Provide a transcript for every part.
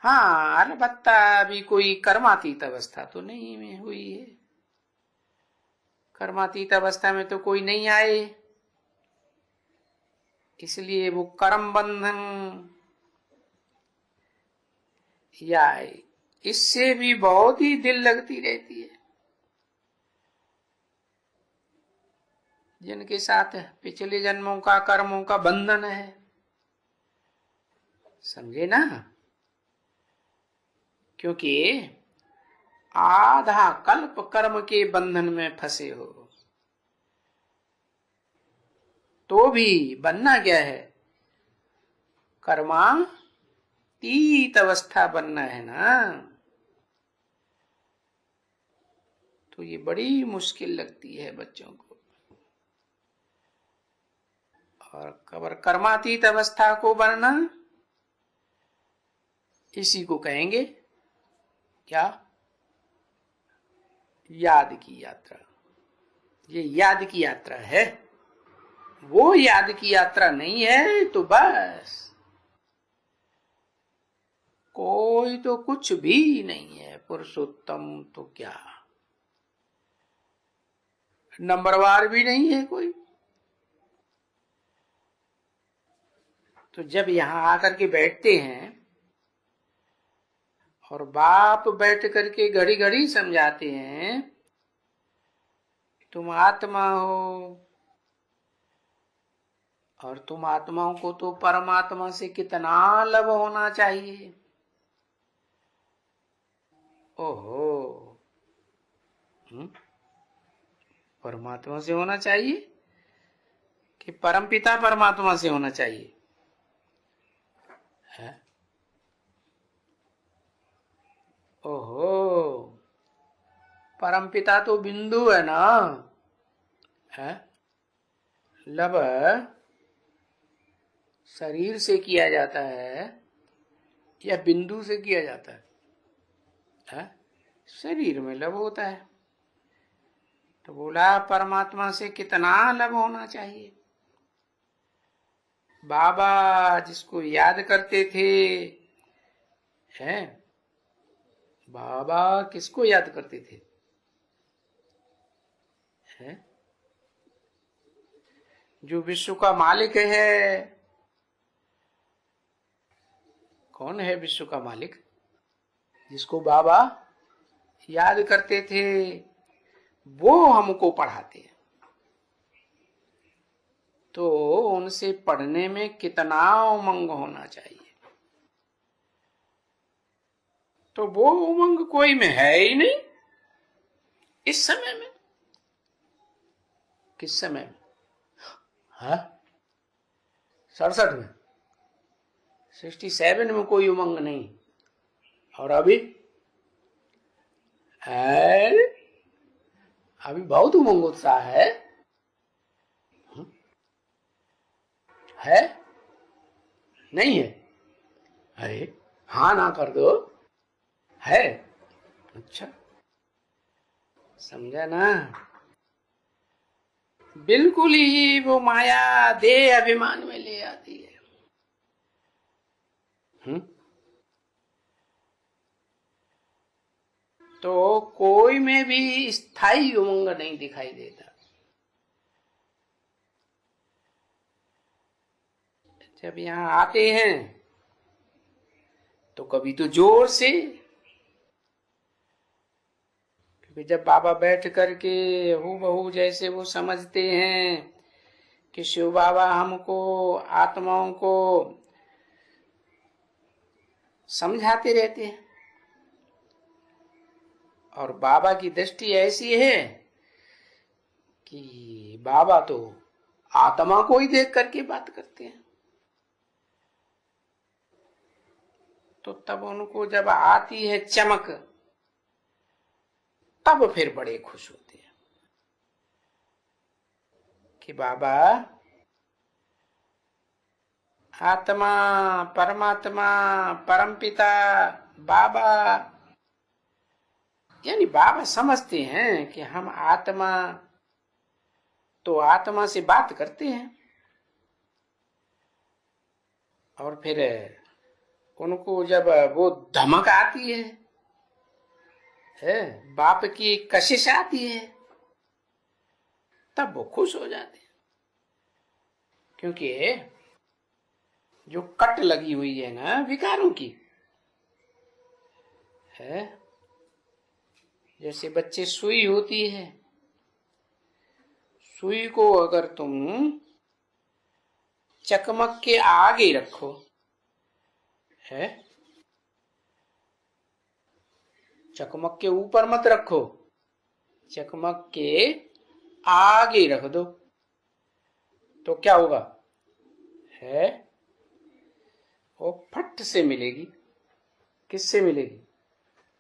हाँ, अलबत्ता अभी कोई कर्मातीत अवस्था तो नहीं में हुई है। कर्मातीत अवस्था में तो कोई नहीं आए, इसलिए वो कर्म बंधन या इससे भी बहुत ही दिल लगती रहती है। जिनके साथ पिछले जन्मों का कर्मों का बंधन है, समझे ना? क्योंकि आधा कल्प कर्म के बंधन में फंसे हो, तो भी बनना क्या है? कर्मातीत अवस्था बनना है ना। तो ये बड़ी मुश्किल लगती है बच्चों को। और कर्मातीत अवस्था को बनना, इसी को कहेंगे क्या? याद की यात्रा। ये याद की यात्रा है, वो याद की यात्रा नहीं है तो बस कोई तो कुछ भी नहीं है। पुरुषोत्तम तो क्या, नंबरवार भी नहीं है कोई। तो जब यहां आकर के बैठते हैं और बाप बैठ करके घड़ी घड़ी समझाते हैं, तुम आत्मा हो और तुम आत्माओं को तो परमात्मा से कितना लब होना चाहिए। ओहो, परमात्मा से होना चाहिए कि परमपिता परमात्मा से होना चाहिए? है? ओहो, परमपिता तो बिंदु है ना। है? लब शरीर से किया जाता है या बिंदु से किया जाता है? है? शरीर में लब होता है। तो बोला परमात्मा से कितना लब होना चाहिए। बाबा जिसको याद करते थे, हैं? बाबा किसको याद करते थे? हैं? जो विश्व का मालिक है। कौन है विश्व का मालिक जिसको बाबा याद करते थे? वो हमको पढ़ाते हैं। तो उनसे पढ़ने में कितना उमंग होना चाहिए। तो वो उमंग कोई में है ही नहीं इस समय में। किस समय में? हाँ, 67 में, 67 में कोई उमंग नहीं। और अभी है, अभी बहुत उमंग उत्साह है नहीं है? अरे हाँ ना कर दो। है? अच्छा, समझा ना? बिल्कुल ही वो माया देह अभिमान में ले आती है। तो कोई में भी स्थायी उमंग नहीं दिखाई देता। जब यहां आते हैं तो कभी तो जोर से, क्योंकि जब बाबा बैठ करके हूबहू जैसे वो समझते हैं कि शिव बाबा हमको आत्माओं को समझाते रहते हैं, और बाबा की दृष्टि ऐसी है कि बाबा तो आत्मा को ही देख करके बात करते हैं। तो तब उनको जब आती है चमक, तब फिर बड़े खुश होते हैं कि बाबा आत्मा परमात्मा परमपिता बाबा, यानी बाबा समझते हैं कि हम आत्मा तो आत्मा से बात करते हैं, और फिर उनको जब वो धमक आती है, बाप की कशिश आती है, तब वो खुश हो जाते हैं। क्योंकि जो कट लगी हुई है ना विकारों की है, जैसे बच्चे सुई होती है, सुई को अगर तुम चकमक के आगे रखो है, चकमक के ऊपर मत रखो, चकमक के आगे रख दो, तो क्या होगा है, वो फट से मिलेगी। किससे मिलेगी?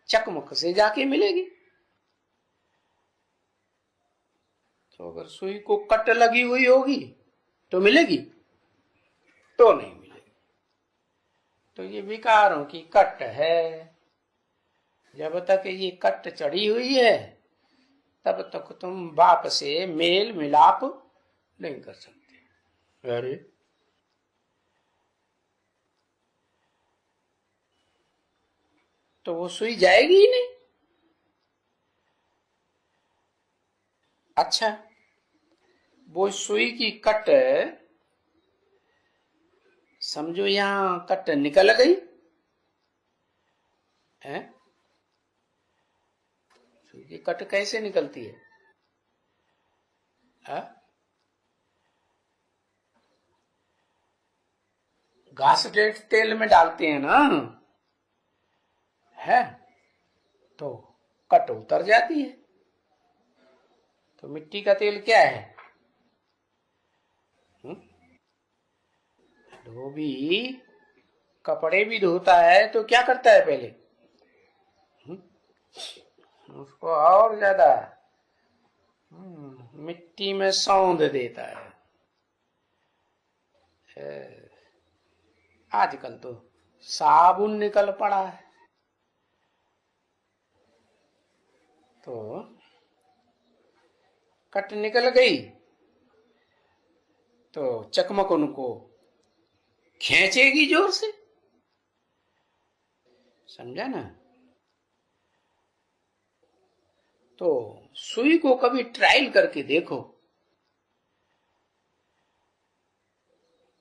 चकमक से जाके मिलेगी। तो अगर सुई को कट लगी हुई होगी तो मिलेगी? तो नहीं मिलेगी। तो ये विकारों की कट है। जब तक ये कट चढ़ी हुई है तब तक तुम बाप से मेल मिलाप नहीं कर सकते। अरे तो वो सुई जाएगी ही नहीं। अच्छा, वो सुई की कट समझो यहां कट निकल गई है। सुई की कट कैसे निकलती है? घास तेल में डालते हैं ना है, तो कट उतर जाती है। तो मिट्टी का तेल क्या है? धोबी कपड़े भी धोता है तो क्या करता है पहले? उसको और ज्यादा मिट्टी में सौंध देता है। आजकल तो साबुन निकल पड़ा है। तो कट निकल गई तो चकमक उनको खींचेगी जोर से। समझा ना? तो सुई को कभी ट्रायल करके देखो।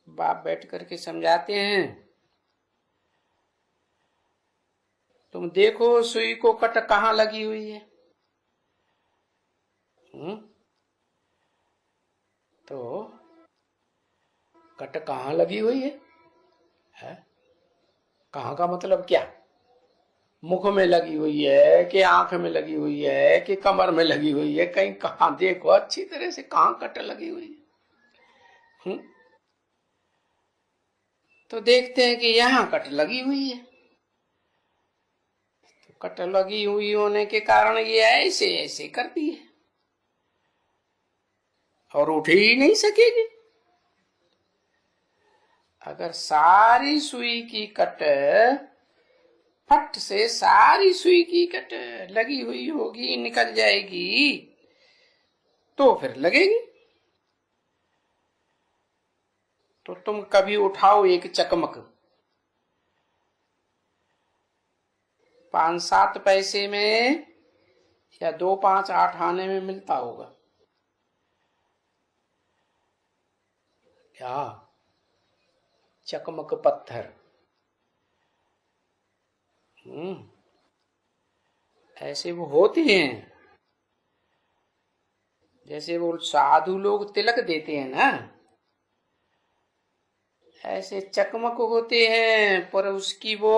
बाप बैठ करके समझाते हैं, तुम देखो सुई को कट कहाँ लगी हुई है। तो कट कहाँ लगी हुई है? कहाँ का मतलब क्या? मुख में लगी हुई है कि आंख में लगी हुई है कि कमर में लगी हुई है? कहीं कहाँ देखो अच्छी तरह से, कहाँ कट लगी हुई है। तो देखते हैं कि यहाँ कट लगी हुई है। तो कट लगी हुई होने के कारण ये ऐसे ऐसे करती है और उठ ही नहीं सकेगी। अगर सारी सुई की कट फट से, सारी सुई की कट लगी हुई होगी, निकल जाएगी, तो फिर लगेगी। तो तुम कभी उठाओ एक चकमक, 5-7 पैसे में या 2-5-8 आने में मिलता होगा क्या? चकमक पत्थर। ऐसे वो होते हैं, जैसे वो साधु लोग तिलक देते हैं ना, ऐसे चकमक होते हैं, पर उसकी वो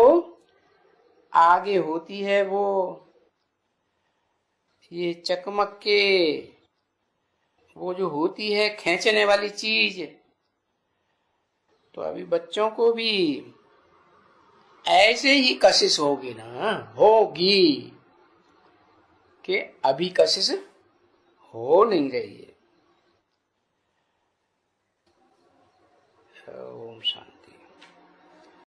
आगे होती है वो ये चकमक के, वो जो होती है खींचने वाली चीज। तो अभी बच्चों को भी ऐसे ही कशिश होगी ना, होगी कि अभी कशिश हो नहीं रही है। ओम शांति।